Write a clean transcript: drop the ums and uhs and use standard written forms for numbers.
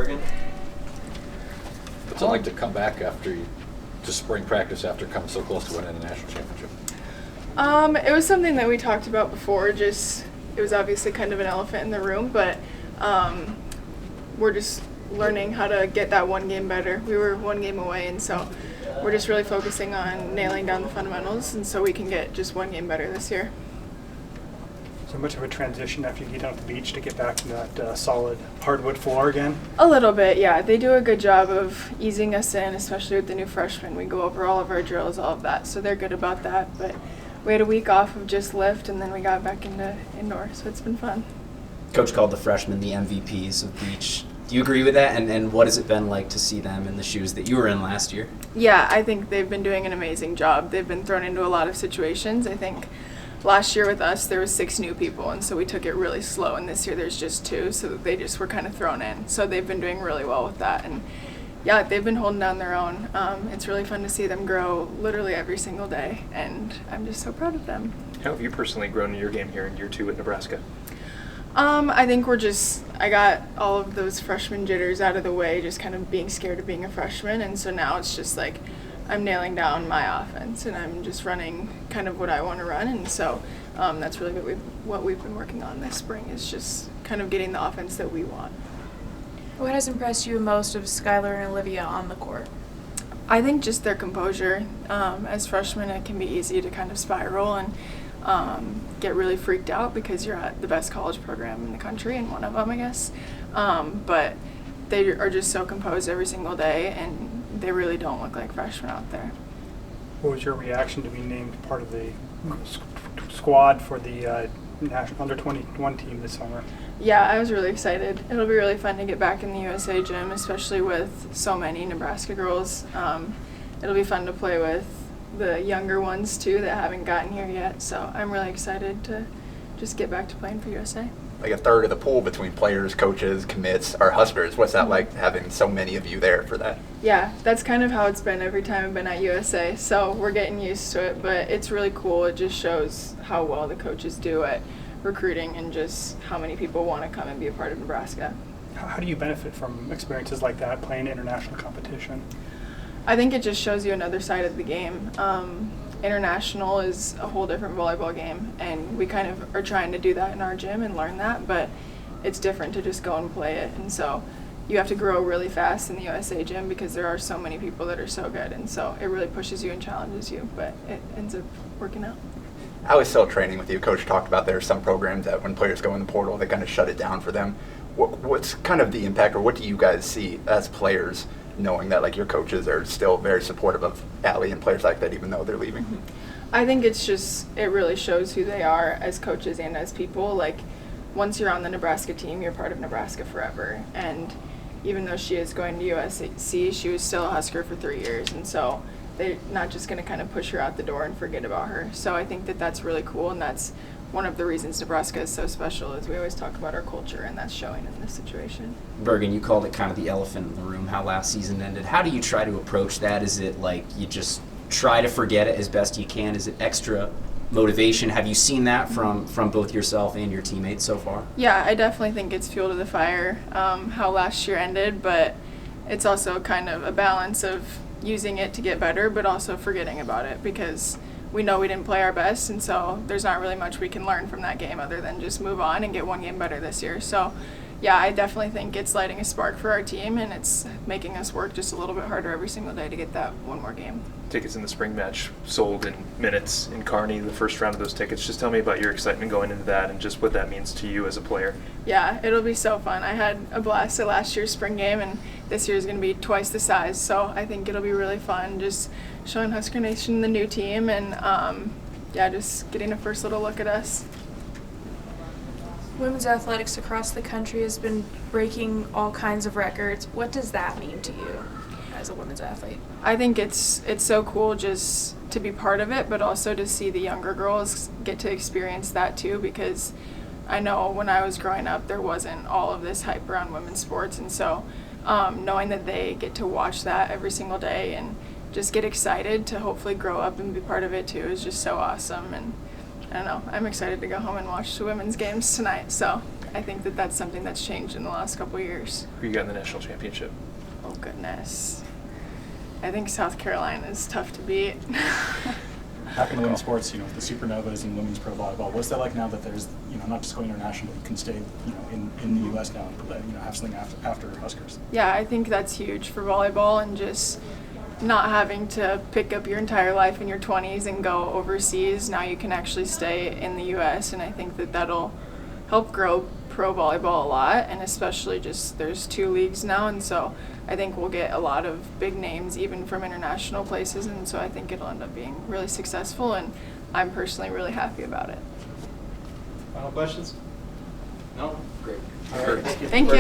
Bergen? What's it like to come back to spring practice after coming so close to winning the national championship? It was something that we talked about before. It was obviously kind of an elephant in the room, but we're just learning how to get that one game better. We were one game away, and so we're just really focusing on nailing down the fundamentals, and so we can get just one game better this year. So much of a transition after you get out the beach to get back to that solid hardwood floor again? A little bit, yeah. They do a good job of easing us in, especially with the new freshmen. We go over all of our drills, all of that, so they're good about that. But we had a week off of just lift, and then we got back into indoor, so it's been fun. Coach called the freshmen the MVPs of beach. Do you agree with that? And what has it been like to see them in the shoes that you were in last year? Yeah, I think they've been doing an amazing job. They've been thrown into a lot of situations. I think last year with us, there was 6 new people, and so we took it really slow. And this year, there's just 2, so they just were kind of thrown in. So they've been doing really well with that. And yeah, they've been holding down their own. It's really fun to see them grow literally every single day, and I'm just so proud of them. How have you personally grown in your game here in year 2 at Nebraska? I think I got all of those freshman jitters out of the way, just kind of being scared of being a freshman. And so now it's just like I'm nailing down my offense, and I'm just running kind of what I want to run. And so that's really what we've been working on this spring, is just kind of getting the offense that we want. What has impressed you most of Skylar and Olivia on the court? I think just their composure. As freshmen, it can be easy to kind of spiral and get really freaked out because you're at the best college program in the country, and one of them, I guess. But they are just so composed every single day, and they really don't look like freshmen out there. What was your reaction to being named part of the squad for the national under-21 team this summer? Yeah, I was really excited. It'll be really fun to get back in the USA gym, especially with so many Nebraska girls. It'll be fun to play with the younger ones too that haven't gotten here yet, so I'm really excited to just get back to playing for USA. Like a third of the pool between players, coaches, commits are Huskers. What's that like, having so many of you there for that? Yeah, that's kind of how it's been every time I've been at USA, so we're getting used to it, but it's really cool. It just shows how well the coaches do at recruiting and just how many people want to come and be a part of Nebraska. How do you benefit from experiences like that, playing international competition? I think it just shows you another side of the game. International is a whole different volleyball game, and we kind of are trying to do that in our gym and learn that, but it's different to just go and play it. And so you have to grow really fast in the USA gym because there are so many people that are so good, and so it really pushes you and challenges you, but it ends up working out. I was still training with you. Coach talked about there are some programs that when players go in the portal, they kind of shut it down for them. What's kind of the impact, or what do you guys see as players, knowing that like your coaches are still very supportive of Allie and players like that even though they're leaving? I think it really shows who they are as coaches and as people. Like, once you're on the Nebraska team, you're part of Nebraska forever. And even though she is going to USC, she was still a Husker for 3 years, and so they're not just going to kind of push her out the door and forget about her. So I think that that's really cool, and that's one of the reasons Nebraska is so special, is we always talk about our culture, and that's showing in this situation. Bergen, you called it kind of the elephant in the room, how last season ended. How do you try to approach that? Is it like you just try to forget it as best you can? Is it extra motivation? Have you seen that from both yourself and your teammates so far? Yeah, I definitely think it's fuel to the fire, how last year ended, but it's also kind of a balance of using it to get better, but also forgetting about it, because we know we didn't play our best, and so there's not really much we can learn from that game other than just move on and get one game better this year. So yeah, I definitely think it's lighting a spark for our team, and it's making us work just a little bit harder every single day to get that one more game. Tickets in the spring match sold in minutes in Kearney, the first round of those tickets. Just tell me about your excitement going into that and just what that means to you as a player. Yeah, it'll be so fun. I had a blast at last year's spring game, and this year's going to be twice the size, so I think it'll be really fun just showing Husker Nation the new team, and just getting a first little look at us. Women's athletics across the country has been breaking all kinds of records. What does that mean to you as a women's athlete? I think it's so cool just to be part of it, but also to see the younger girls get to experience that too, because I know when I was growing up there wasn't all of this hype around women's sports, and so knowing that they get to watch that every single day and just get excited to hopefully grow up and be part of it too is just so awesome. And don't know. I'm excited to go home and watch the women's games tonight. So I think that that's something that's changed in the last couple of years. Who you got in the national championship? Oh, goodness. I think South Carolina is tough to beat. Back in women's sports, you know, the Supernovas and women's pro volleyball, what's that like now that there's, you know, not just going international, but you can stay, you know, in the U.S. now and play, you know, have something after Huskers? Yeah, I think that's huge for volleyball, and just not having to pick up your entire life in your 20s and go overseas. Now you can actually stay in the U.S., and I think that that'll help grow pro volleyball a lot, and especially just there's 2 leagues now, and so I think we'll get a lot of big names even from international places, and so I think it'll end up being really successful, and I'm personally really happy about it. Final questions? No? Great. All right. Thank you.